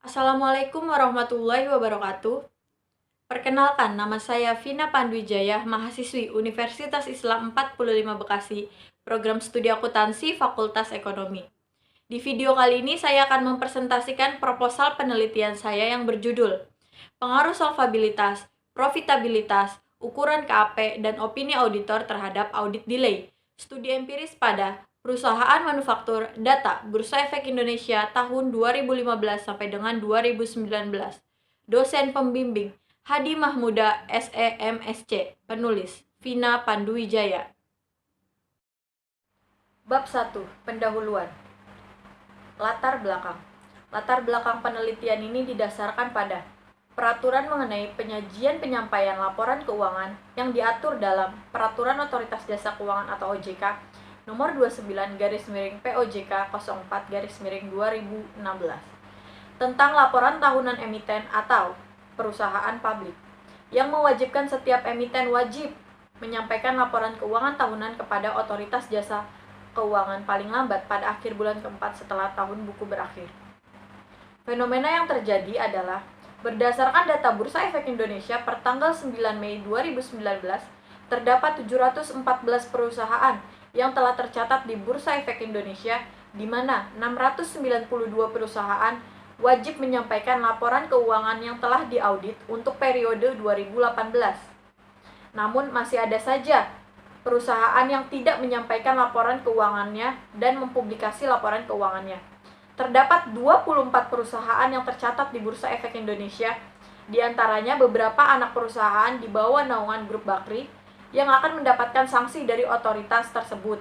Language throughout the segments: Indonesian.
Assalamualaikum warahmatullahi wabarakatuh. Perkenalkan, nama saya Vina Panduwijaya, mahasiswi Universitas Islam 45 Bekasi, program studi akuntansi Fakultas Ekonomi. Di video kali ini saya akan mempresentasikan proposal penelitian saya yang berjudul Pengaruh Solvabilitas, Profitabilitas, Ukuran KAP, dan Opini Auditor terhadap Audit Delay, Studi Empiris pada Perusahaan Manufaktur Data Bursa Efek Indonesia tahun 2015 sampai dengan 2019. Dosen pembimbing Hadi Mahmuda SEMSC. Penulis Vina Panduwijaya. Bab 1. Pendahuluan. Latar belakang. Latar belakang penelitian ini didasarkan pada peraturan mengenai penyajian penyampaian laporan keuangan yang diatur dalam Peraturan Otoritas Jasa Keuangan atau OJK nomor 29/POJK 04/2016 tentang laporan tahunan emiten atau perusahaan publik yang mewajibkan setiap emiten wajib menyampaikan laporan keuangan tahunan kepada Otoritas Jasa Keuangan paling lambat pada akhir bulan keempat setelah tahun buku berakhir. Fenomena yang terjadi adalah berdasarkan data Bursa Efek Indonesia per tanggal 9 Mei 2019, terdapat 714 perusahaan yang telah tercatat di Bursa Efek Indonesia, di mana 692 perusahaan wajib menyampaikan laporan keuangan yang telah diaudit untuk periode 2018. Namun masih ada saja perusahaan yang tidak menyampaikan laporan keuangannya dan mempublikasi laporan keuangannya. Terdapat 24 perusahaan yang tercatat di Bursa Efek Indonesia, di antaranya beberapa anak perusahaan di bawah naungan Grup Bakri yang akan mendapatkan sanksi dari otoritas tersebut.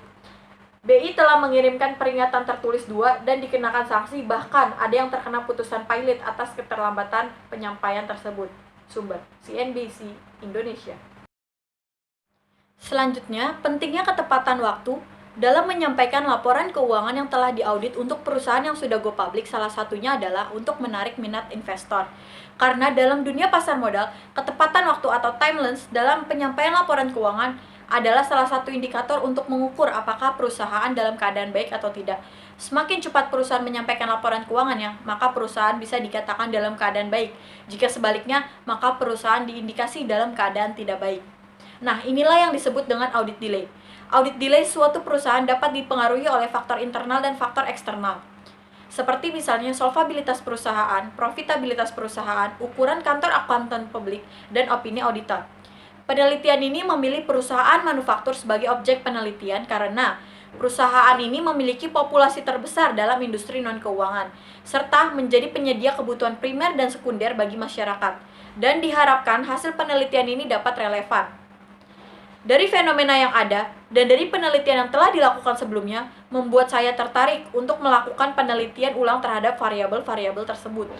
BI telah mengirimkan peringatan tertulis 2 dan dikenakan sanksi, bahkan ada yang terkena putusan pilot atas keterlambatan penyampaian tersebut. Sumber CNBC Indonesia. Selanjutnya, pentingnya ketepatan waktu dalam menyampaikan laporan keuangan yang telah diaudit untuk perusahaan yang sudah go public. Salah satunya adalah untuk menarik minat investor. Karena dalam dunia pasar modal, ketepatan waktu atau timelines dalam penyampaian laporan keuangan adalah salah satu indikator untuk mengukur apakah perusahaan dalam keadaan baik atau tidak. Semakin cepat perusahaan menyampaikan laporan keuangannya, maka perusahaan bisa dikatakan dalam keadaan baik. Jika sebaliknya, maka perusahaan diindikasi dalam keadaan tidak baik. Nah, inilah yang disebut dengan audit delay. Audit delay suatu perusahaan dapat dipengaruhi oleh faktor internal dan faktor eksternal, seperti misalnya solvabilitas perusahaan, profitabilitas perusahaan, ukuran kantor akuntan publik, dan opini auditor. Penelitian ini memilih perusahaan manufaktur sebagai objek penelitian karena perusahaan ini memiliki populasi terbesar dalam industri non-keuangan, serta menjadi penyedia kebutuhan primer dan sekunder bagi masyarakat, dan diharapkan hasil penelitian ini dapat relevan. Dari fenomena yang ada dan dari penelitian yang telah dilakukan sebelumnya, membuat saya tertarik untuk melakukan penelitian ulang terhadap variabel-variabel tersebut.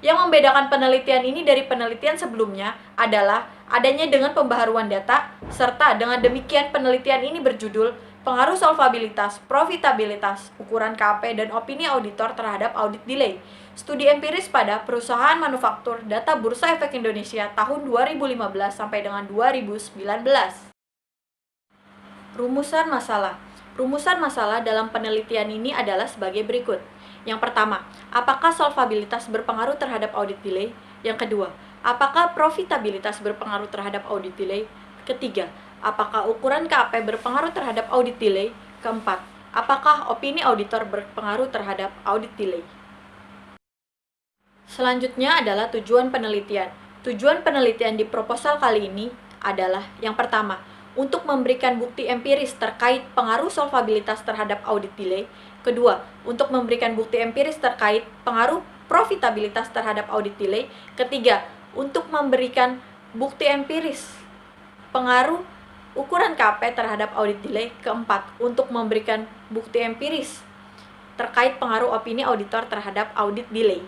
Yang membedakan penelitian ini dari penelitian sebelumnya adalah adanya dengan pembaharuan data, serta dengan demikian penelitian ini berjudul Pengaruh Solvabilitas, Profitabilitas, Ukuran KP, dan Opini Auditor terhadap Audit Delay, Studi Empiris pada Perusahaan Manufaktur Data Bursa Efek Indonesia tahun 2015 sampai dengan 2019. Rumusan masalah. Rumusan masalah dalam penelitian ini adalah sebagai berikut. Yang pertama, apakah solvabilitas berpengaruh terhadap audit delay? Yang kedua, apakah profitabilitas berpengaruh terhadap audit delay? Ketiga, apakah ukuran KAP berpengaruh terhadap audit delay? Keempat, apakah opini auditor berpengaruh terhadap audit delay? Selanjutnya adalah tujuan penelitian. Tujuan penelitian di proposal kali ini adalah yang pertama, untuk memberikan bukti empiris terkait pengaruh solvabilitas terhadap audit delay. Kedua, untuk memberikan bukti empiris terkait pengaruh profitabilitas terhadap audit delay. Ketiga, untuk memberikan bukti empiris pengaruh ukuran KP terhadap audit delay. Keempat, untuk memberikan bukti empiris terkait pengaruh opini auditor terhadap audit delay.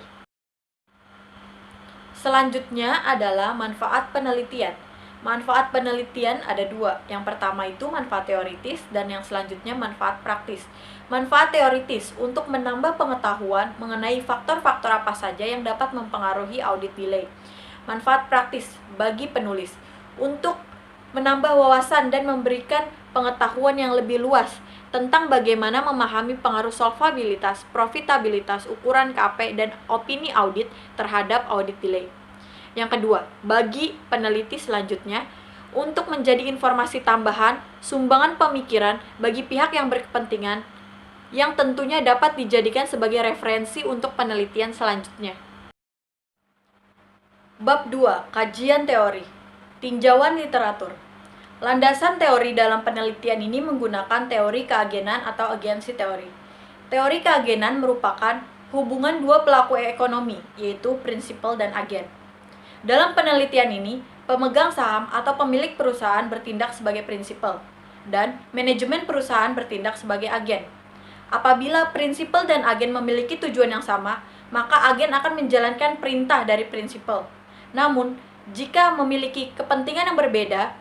Selanjutnya adalah manfaat penelitian. Manfaat penelitian ada dua. Yang pertama itu manfaat teoritis dan yang selanjutnya manfaat praktis. Manfaat teoritis untuk menambah pengetahuan mengenai faktor-faktor apa saja yang dapat mempengaruhi audit delay. Manfaat praktis bagi penulis untuk menambah wawasan dan memberikan pengetahuan yang lebih luas tentang bagaimana memahami pengaruh solvabilitas, profitabilitas, ukuran KP, dan opini audit terhadap audit delay. Yang kedua, bagi peneliti selanjutnya, untuk menjadi informasi tambahan, sumbangan pemikiran bagi pihak yang berkepentingan, yang tentunya dapat dijadikan sebagai referensi untuk penelitian selanjutnya. Bab 2. Kajian teori. Tinjauan literatur. Landasan teori dalam penelitian ini menggunakan teori keagenan atau agensi teori. Teori keagenan merupakan hubungan dua pelaku ekonomi, yaitu prinsipal dan agen. Dalam penelitian ini, pemegang saham atau pemilik perusahaan bertindak sebagai prinsipal, dan manajemen perusahaan bertindak sebagai agen. Apabila prinsipal dan agen memiliki tujuan yang sama, maka agen akan menjalankan perintah dari prinsipal. Namun, jika memiliki kepentingan yang berbeda,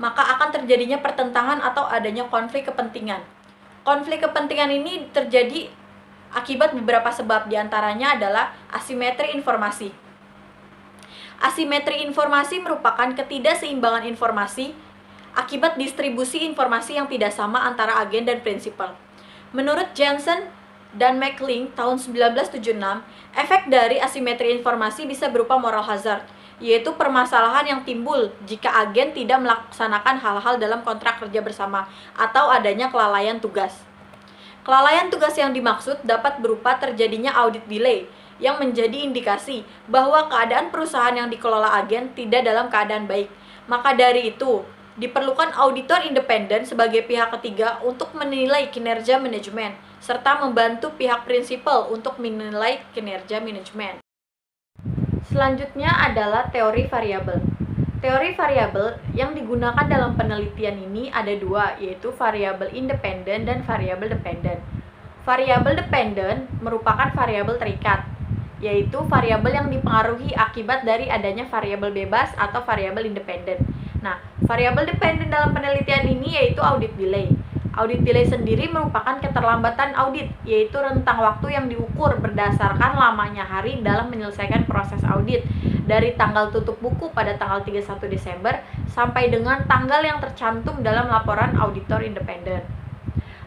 maka akan terjadinya pertentangan atau adanya konflik kepentingan. Konflik kepentingan ini terjadi akibat beberapa sebab, diantaranya adalah asimetri informasi. Asimetri informasi merupakan ketidakseimbangan informasi akibat distribusi informasi yang tidak sama antara agen dan prinsipal. Menurut Jensen dan McLean tahun 1976, efek dari asimetri informasi bisa berupa moral hazard, yaitu permasalahan yang timbul jika agen tidak melaksanakan hal-hal dalam kontrak kerja bersama atau adanya kelalaian tugas. Kelalaian tugas yang dimaksud dapat berupa terjadinya audit delay, yang menjadi indikasi bahwa keadaan perusahaan yang dikelola agen tidak dalam keadaan baik. Maka dari itu, diperlukan auditor independen sebagai pihak ketiga untuk menilai kinerja manajemen, serta membantu pihak prinsipal untuk menilai kinerja manajemen. Selanjutnya adalah teori variabel. Teori variabel yang digunakan dalam penelitian ini ada dua, yaitu variabel independen dan variabel dependen. Variabel dependen merupakan variabel terikat, yaitu variabel yang dipengaruhi akibat dari adanya variabel bebas atau variabel independen. Nah, variabel dependen dalam penelitian ini yaitu audit delay. Audit delay sendiri merupakan keterlambatan audit, yaitu rentang waktu yang diukur berdasarkan lamanya hari dalam menyelesaikan proses audit dari tanggal tutup buku pada tanggal 31 Desember sampai dengan tanggal yang tercantum dalam laporan auditor independen.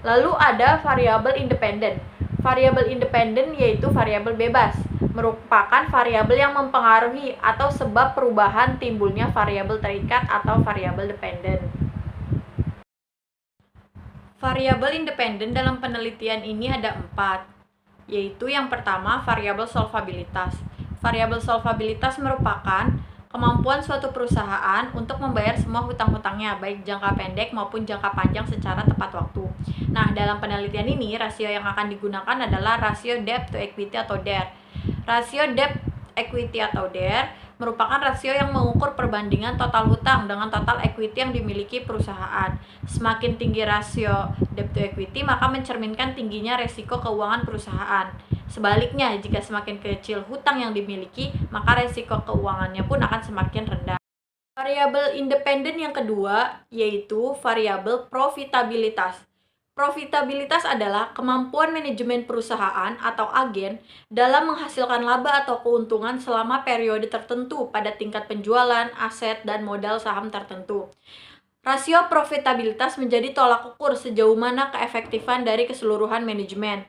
Lalu ada variabel independen. Variabel independen yaitu variabel bebas, merupakan variabel yang mempengaruhi atau sebab perubahan timbulnya variabel terikat atau variabel dependen. Variabel independen dalam penelitian ini ada 4, yaitu yang pertama variabel solvabilitas. Variabel solvabilitas merupakan kemampuan suatu perusahaan untuk membayar semua hutang-hutangnya, baik jangka pendek maupun jangka panjang secara tepat waktu. Nah, dalam penelitian ini, rasio yang akan digunakan adalah rasio debt to equity atau DER. Rasio debt equity atau DER merupakan rasio yang mengukur perbandingan total hutang dengan total equity yang dimiliki perusahaan. Semakin tinggi rasio debt to equity, maka mencerminkan tingginya resiko keuangan perusahaan. Sebaliknya, jika semakin kecil hutang yang dimiliki, maka resiko keuangannya pun akan semakin rendah. Variabel independen yang kedua yaitu variabel profitabilitas. Profitabilitas adalah kemampuan manajemen perusahaan atau agen dalam menghasilkan laba atau keuntungan selama periode tertentu pada tingkat penjualan, aset, dan modal saham tertentu. Rasio profitabilitas menjadi tolak ukur sejauh mana keefektifan dari keseluruhan manajemen.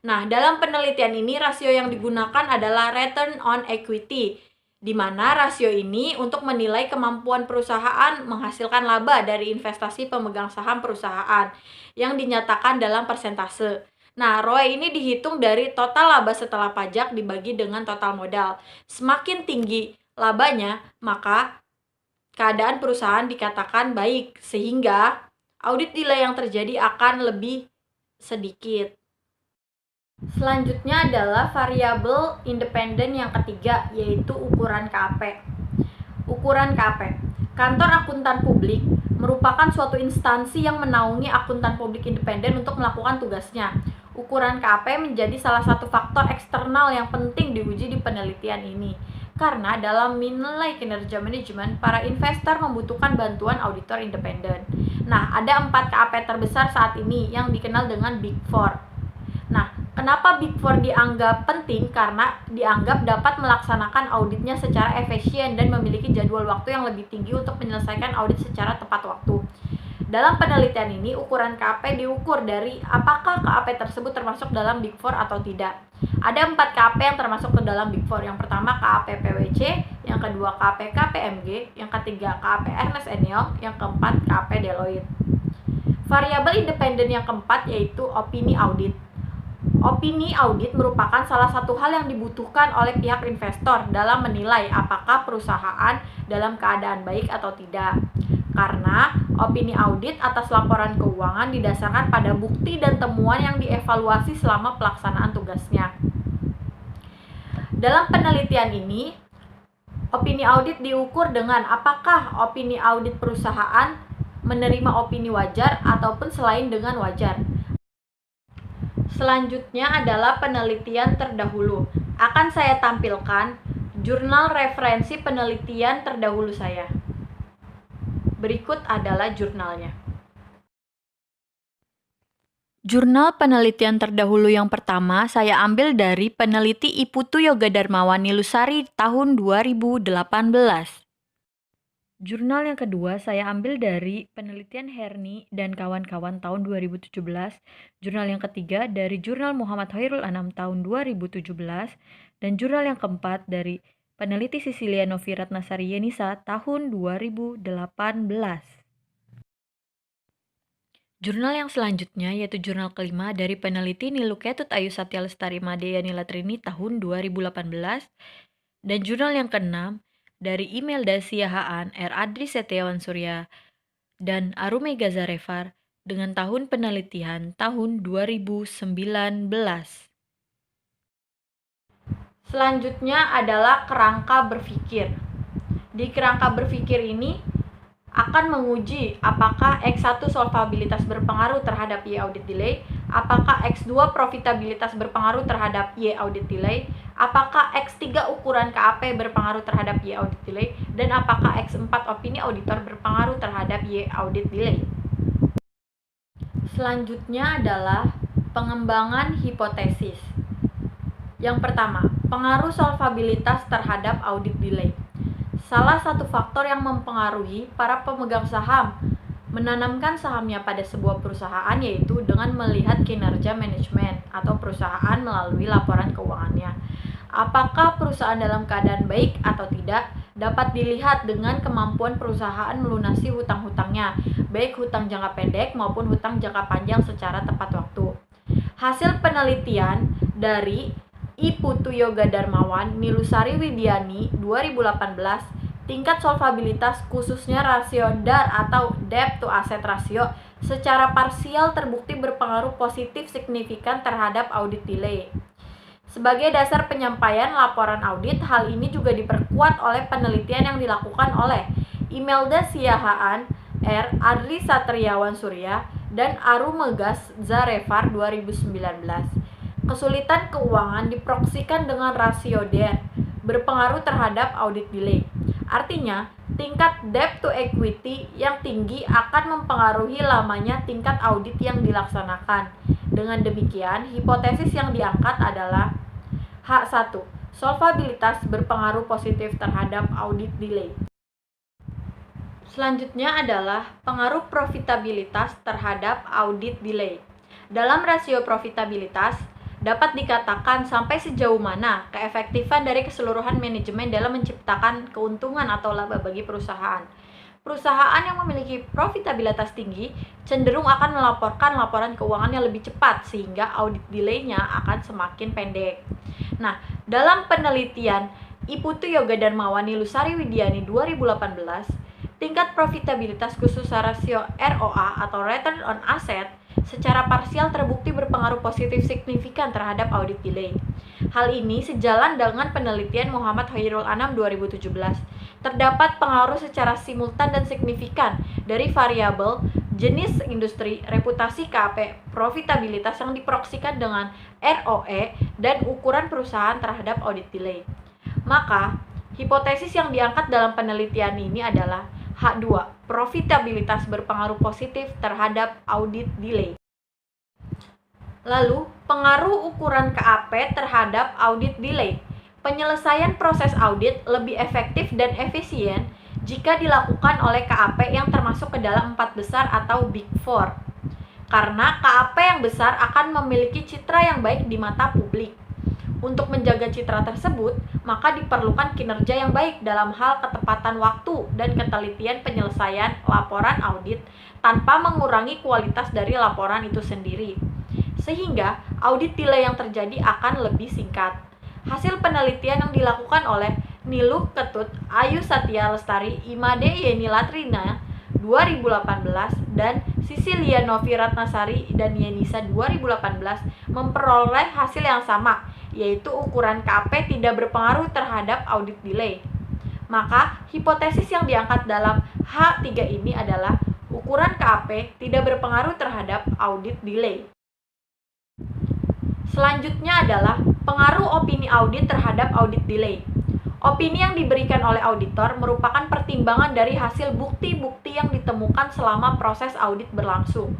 Nah, dalam penelitian ini rasio yang digunakan adalah return on equity, di mana rasio ini untuk menilai kemampuan perusahaan menghasilkan laba dari investasi pemegang saham perusahaan yang dinyatakan dalam persentase. Nah, ROE ini dihitung dari total laba setelah pajak dibagi dengan total modal. Semakin tinggi labanya, maka keadaan perusahaan dikatakan baik, sehingga audit delay yang terjadi akan lebih sedikit. Selanjutnya adalah variabel independen yang ketiga, yaitu ukuran KP. Ukuran KP. Kantor Akuntan Publik merupakan suatu instansi yang menaungi akuntan publik independen untuk melakukan tugasnya. Ukuran KP menjadi salah satu faktor eksternal yang penting diuji di penelitian ini. Karena dalam menilai kinerja manajemen, para investor membutuhkan bantuan auditor independen. Nah, ada 4 KP terbesar saat ini yang dikenal dengan Big Four. Nah, kenapa Big Four dianggap penting? Karena dianggap dapat melaksanakan auditnya secara efisien dan memiliki jadwal waktu yang lebih tinggi untuk menyelesaikan audit secara tepat waktu. Dalam penelitian ini, ukuran KAP diukur dari apakah KAP tersebut termasuk dalam Big Four atau tidak. Ada 4 KAP yang termasuk ke dalam Big Four. Yang pertama KAP PwC, yang kedua KAP KPMG, yang ketiga KAP Ernst & Young, yang keempat KAP Deloitte. Variabel independen yang keempat yaitu opini audit. Opini audit merupakan salah satu hal yang dibutuhkan oleh pihak investor dalam menilai apakah perusahaan dalam keadaan baik atau tidak. Karena opini audit atas laporan keuangan didasarkan pada bukti dan temuan yang dievaluasi selama pelaksanaan tugasnya. Dalam penelitian ini, opini audit diukur dengan apakah opini audit perusahaan menerima opini wajar ataupun selain dengan wajar. Selanjutnya adalah penelitian terdahulu. Akan saya tampilkan jurnal referensi penelitian terdahulu saya. Berikut adalah jurnalnya. Jurnal penelitian terdahulu yang pertama saya ambil dari peneliti Iputu Yoga Darmawan Nilusari tahun 2018. Jurnal yang kedua saya ambil dari penelitian Herni dan kawan-kawan tahun 2017. Jurnal yang ketiga dari jurnal Muhammad Khairul Anam tahun 2017. Dan jurnal yang keempat dari peneliti Sisilia Novi Ratnasari Yenisa tahun 2018. Jurnal yang selanjutnya yaitu jurnal kelima dari peneliti Niluketut Ayu Satya Lestari Madea Nilatrini tahun 2018. Dan jurnal yang keenam dari Imelda Siahaan R. Adri Setiawan Surya dan Arume Gazarevar dengan tahun penelitian tahun 2019. Selanjutnya adalah kerangka berpikir. Di kerangka berpikir ini akan menguji apakah X1 solvabilitas berpengaruh terhadap Y audit delay, apakah X2 profitabilitas berpengaruh terhadap Y audit delay, apakah X3 ukuran KAP berpengaruh terhadap Y audit delay, dan apakah X4 opini auditor berpengaruh terhadap Y audit delay. Selanjutnya adalah pengembangan hipotesis. Yang pertama, pengaruh solvabilitas terhadap audit delay. Salah satu faktor yang mempengaruhi para pemegang saham menanamkan sahamnya pada sebuah perusahaan yaitu dengan melihat kinerja manajemen atau perusahaan melalui laporan keuangannya. Apakah perusahaan dalam keadaan baik atau tidak dapat dilihat dengan kemampuan perusahaan melunasi hutang-hutangnya, baik hutang jangka pendek maupun hutang jangka panjang secara tepat waktu. Hasil penelitian dari Iputu Yoga Darmawan Nilusari Widiani 2018, tingkat solvabilitas khususnya rasio DAR atau debt to asset ratio secara parsial terbukti berpengaruh positif signifikan terhadap audit delay. Sebagai dasar penyampaian laporan audit, hal ini juga diperkuat oleh penelitian yang dilakukan oleh Imelda Siahaan R. Adri Satriawan Surya dan Arume Gazarevar 2019. Kesulitan keuangan diproksikan dengan rasio DAR berpengaruh terhadap audit delay. Artinya, tingkat debt to equity yang tinggi akan mempengaruhi lamanya tingkat audit yang dilaksanakan. Dengan demikian, hipotesis yang diangkat adalah H1. Solvabilitas berpengaruh positif terhadap audit delay. Selanjutnya adalah pengaruh profitabilitas terhadap audit delay. Dalam rasio profitabilitas, dapat dikatakan sampai sejauh mana keefektifan dari keseluruhan manajemen dalam menciptakan keuntungan atau laba bagi perusahaan. Perusahaan yang memiliki profitabilitas tinggi cenderung akan melaporkan laporan keuangan yang lebih cepat sehingga audit delay-nya akan semakin pendek. Nah, dalam penelitian Iputu Yoga Darmawan Nilusari Widiani 2018, tingkat profitabilitas khusus rasio ROA atau Return on Asset secara parsial terbukti berpengaruh positif signifikan terhadap audit delay. Hal ini sejalan dengan penelitian Muhammad Khairul Anam 2017. Terdapat pengaruh secara simultan dan signifikan dari variabel jenis industri, reputasi KAP, profitabilitas yang diproksikan dengan ROE, dan ukuran perusahaan terhadap audit delay. Maka, hipotesis yang diangkat dalam penelitian ini adalah H2, profitabilitas berpengaruh positif terhadap audit delay. Lalu, pengaruh ukuran KAP terhadap audit delay. Penyelesaian proses audit lebih efektif dan efisien jika dilakukan oleh KAP yang termasuk ke dalam 4 besar atau Big Four. Karena KAP yang besar akan memiliki citra yang baik di mata publik. Untuk menjaga citra tersebut, maka diperlukan kinerja yang baik dalam hal ketepatan waktu dan ketelitian penyelesaian laporan audit tanpa mengurangi kualitas dari laporan itu sendiri. Sehingga audit delay yang terjadi akan lebih singkat. Hasil penelitian yang dilakukan oleh Niluh Ketut, Ayu Satya Lestari, Imade Yeni Latrina 2018 dan Sisilia Novi Ratnasari dan Yenisa 2018 memperoleh hasil yang sama, yaitu ukuran KAP tidak berpengaruh terhadap audit delay. Maka, hipotesis yang diangkat dalam H3 ini adalah ukuran KAP tidak berpengaruh terhadap audit delay. Selanjutnya adalah pengaruh opini audit terhadap audit delay. Opini yang diberikan oleh auditor merupakan pertimbangan dari hasil bukti-bukti yang ditemukan selama proses audit berlangsung.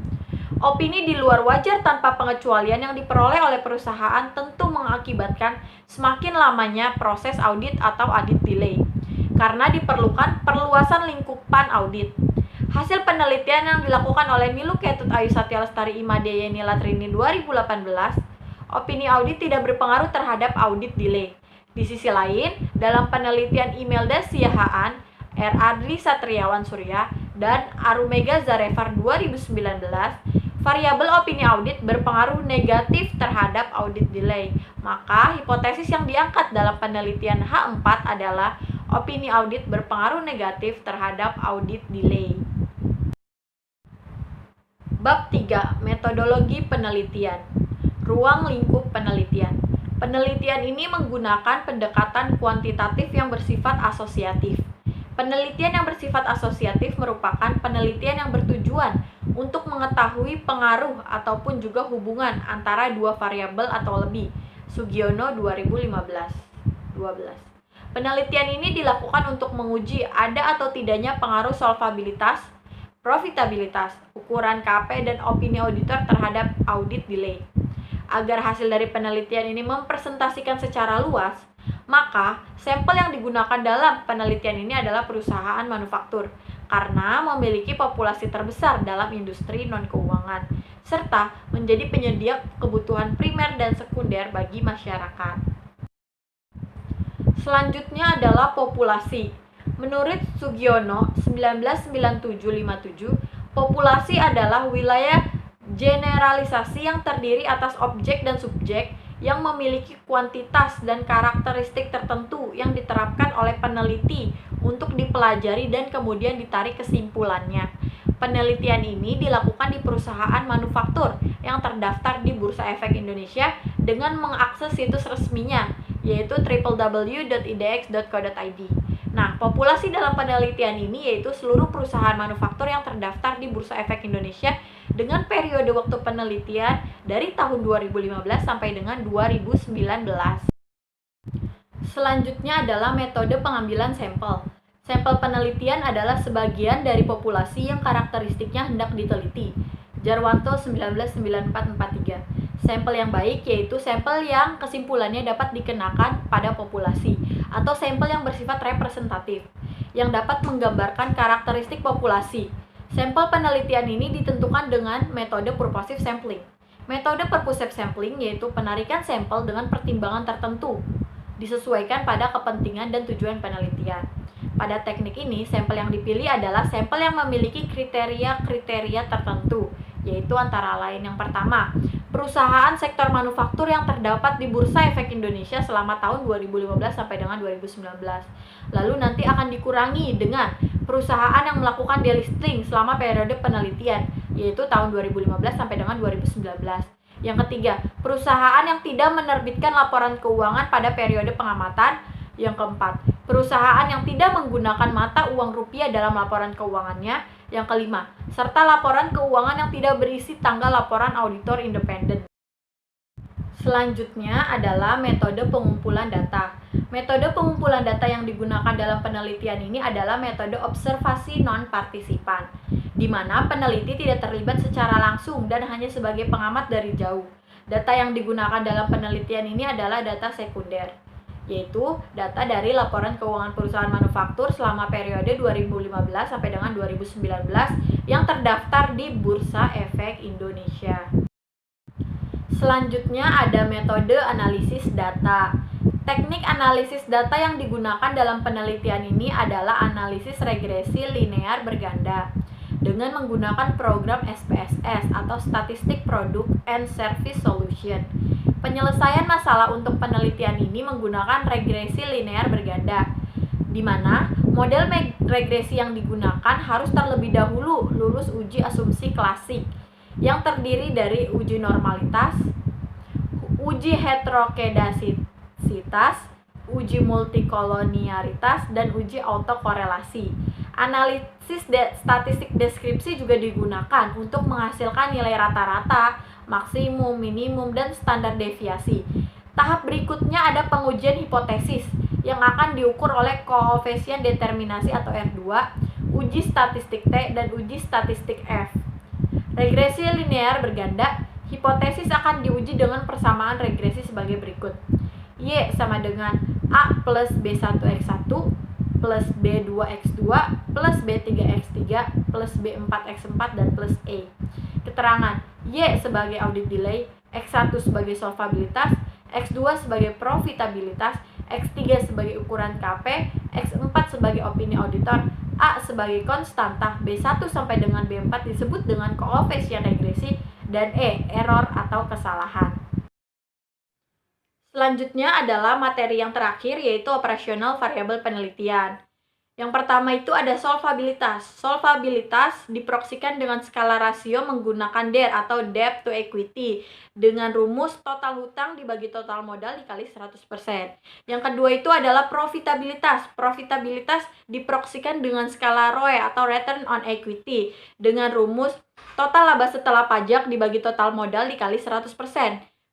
Opini di luar wajar tanpa pengecualian yang diperoleh oleh perusahaan tentu mengakibatkan semakin lamanya proses audit atau audit delay, karena diperlukan perluasan lingkupan audit. Hasil penelitian yang dilakukan oleh Niluh Ketut, Ayu Satya Lestari, Imade Yeni Latrini 2018, opini audit tidak berpengaruh terhadap audit delay. Di sisi lain, dalam penelitian Imelda Siahaan, R. Adri Satriawan Surya, dan Arumega Zarefar 2019, variabel opini audit berpengaruh negatif terhadap audit delay. Maka, hipotesis yang diangkat dalam penelitian H4 adalah opini audit berpengaruh negatif terhadap audit delay. Bab 3. Metodologi penelitian. Ruang lingkup penelitian. Penelitian ini menggunakan pendekatan kuantitatif yang bersifat asosiatif. Penelitian yang bersifat asosiatif merupakan penelitian yang bertujuan untuk mengetahui pengaruh ataupun juga hubungan antara dua variabel atau lebih. Sugiono 2015-12. Penelitian ini dilakukan untuk menguji ada atau tidaknya pengaruh solvabilitas, profitabilitas, ukuran KP, dan opini auditor terhadap audit delay. Agar hasil dari penelitian ini mempresentasikan secara luas, maka sampel yang digunakan dalam penelitian ini adalah perusahaan manufaktur karena memiliki populasi terbesar dalam industri non-keuangan serta menjadi penyedia kebutuhan primer dan sekunder bagi masyarakat. Selanjutnya adalah populasi. Menurut Sugiono 1997-57, populasi adalah wilayah generalisasi yang terdiri atas objek dan subjek yang memiliki kuantitas dan karakteristik tertentu yang diterapkan oleh peneliti untuk dipelajari dan kemudian ditarik kesimpulannya. Penelitian ini dilakukan di perusahaan manufaktur yang terdaftar di Bursa Efek Indonesia dengan mengakses situs resminya, yaitu www.idx.co.id. Nah, populasi dalam penelitian ini yaitu seluruh perusahaan manufaktur yang terdaftar di Bursa Efek Indonesia dengan periode waktu penelitian dari tahun 2015 sampai dengan 2019. Selanjutnya adalah metode pengambilan sampel. Sampel penelitian adalah sebagian dari populasi yang karakteristiknya hendak diteliti. Jarwanto 199443. Sampel yang baik yaitu sampel yang kesimpulannya dapat dikenakan pada populasi atau sampel yang bersifat representatif yang dapat menggambarkan karakteristik populasi. Sampel penelitian ini ditentukan dengan metode purposive sampling. Metode purposive sampling yaitu penarikan sampel dengan pertimbangan tertentu disesuaikan pada kepentingan dan tujuan penelitian. Pada teknik ini, sampel yang dipilih adalah sampel yang memiliki kriteria-kriteria tertentu, yaitu antara lain yang pertama, perusahaan sektor manufaktur yang terdapat di Bursa Efek Indonesia selama tahun 2015 sampai dengan 2019. Lalu nanti akan dikurangi dengan perusahaan yang melakukan delisting selama periode penelitian, yaitu tahun 2015 sampai dengan 2019. Yang ketiga, perusahaan yang tidak menerbitkan laporan keuangan pada periode pengamatan. Yang keempat, perusahaan yang tidak menggunakan mata uang rupiah dalam laporan keuangannya. Yang kelima, serta laporan keuangan yang tidak berisi tanggal laporan auditor independen. Selanjutnya adalah metode pengumpulan data. Metode pengumpulan data yang digunakan dalam penelitian ini adalah metode observasi non-partisipan, di mana peneliti tidak terlibat secara langsung dan hanya sebagai pengamat dari jauh. Data yang digunakan dalam penelitian ini adalah data sekunder. yaitu data dari laporan keuangan perusahaan manufaktur selama periode 2015 sampai dengan 2019 yang terdaftar di Bursa Efek Indonesia. Selanjutnya ada metode analisis data. Teknik analisis data yang digunakan dalam penelitian ini adalah analisis regresi linear berganda dengan menggunakan program SPSS atau Statistic Product and Service Solution. Penyelesaian masalah untuk penelitian ini menggunakan regresi linear berganda, di mana model regresi yang digunakan harus terlebih dahulu lulus uji asumsi klasik yang terdiri dari uji normalitas, uji heterokedasitas, uji multikolonialitas, dan uji autokorelasi. Analisis statistik deskripsi juga digunakan untuk menghasilkan nilai rata-rata, maksimum, minimum, dan standar deviasi. Tahap berikutnya ada pengujian hipotesis yang akan diukur oleh koefisien determinasi atau R2, uji statistik T, dan uji statistik F. Regresi linear berganda, hipotesis akan diuji dengan persamaan regresi sebagai berikut. Y sama dengan A plus B1X1 plus B2X2 plus B3X3 plus B4X4 dan plus E. Keterangan Y sebagai audit delay, X1 sebagai solvabilitas, X2 sebagai profitabilitas, X3 sebagai ukuran KP, X4 sebagai opini auditor, A sebagai konstanta, B1 sampai dengan B4 disebut dengan koefisien regresi, dan E error atau kesalahan. Selanjutnya adalah materi yang terakhir, yaitu operasional variabel penelitian. Yang pertama itu ada solvabilitas. Solvabilitas diproksikan dengan skala rasio menggunakan DER atau Debt to Equity dengan rumus total hutang dibagi total modal dikali 100%. Yang kedua itu adalah profitabilitas. Profitabilitas diproksikan dengan skala ROE atau Return on Equity dengan rumus total laba setelah pajak dibagi total modal dikali 100%.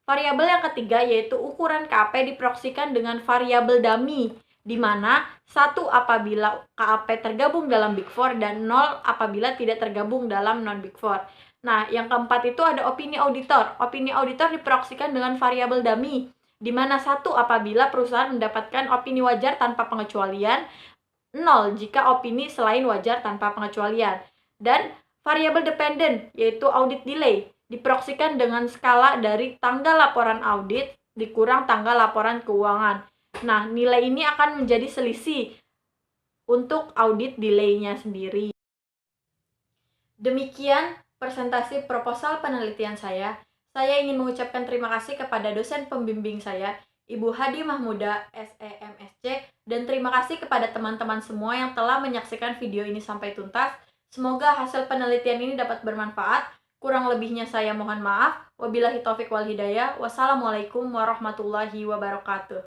Variabel yang ketiga yaitu ukuran KP diproksikan dengan variabel dummy, di mana 1 apabila KAP tergabung dalam Big Four dan 0 apabila tidak tergabung dalam non-Big Four. Nah, yang keempat itu ada opini auditor. Opini auditor diproksikan dengan variabel dummy, di mana 1 apabila perusahaan mendapatkan opini wajar tanpa pengecualian, 0 jika opini selain wajar tanpa pengecualian. Dan variabel dependent yaitu audit delay diproksikan dengan skala dari tanggal laporan audit dikurang tanggal laporan keuangan. Nah, nilai ini akan menjadi selisih untuk audit delay-nya sendiri. Demikian presentasi proposal penelitian saya. Saya ingin mengucapkan terima kasih kepada dosen pembimbing saya, Ibu Hadi Mahmuda, SEMSC, dan terima kasih kepada teman-teman semua yang telah menyaksikan video ini sampai tuntas. Semoga hasil penelitian ini dapat bermanfaat. Kurang lebihnya saya mohon maaf. Wabillahi taufiq wal hidayah. Wassalamualaikum warahmatullahi wabarakatuh.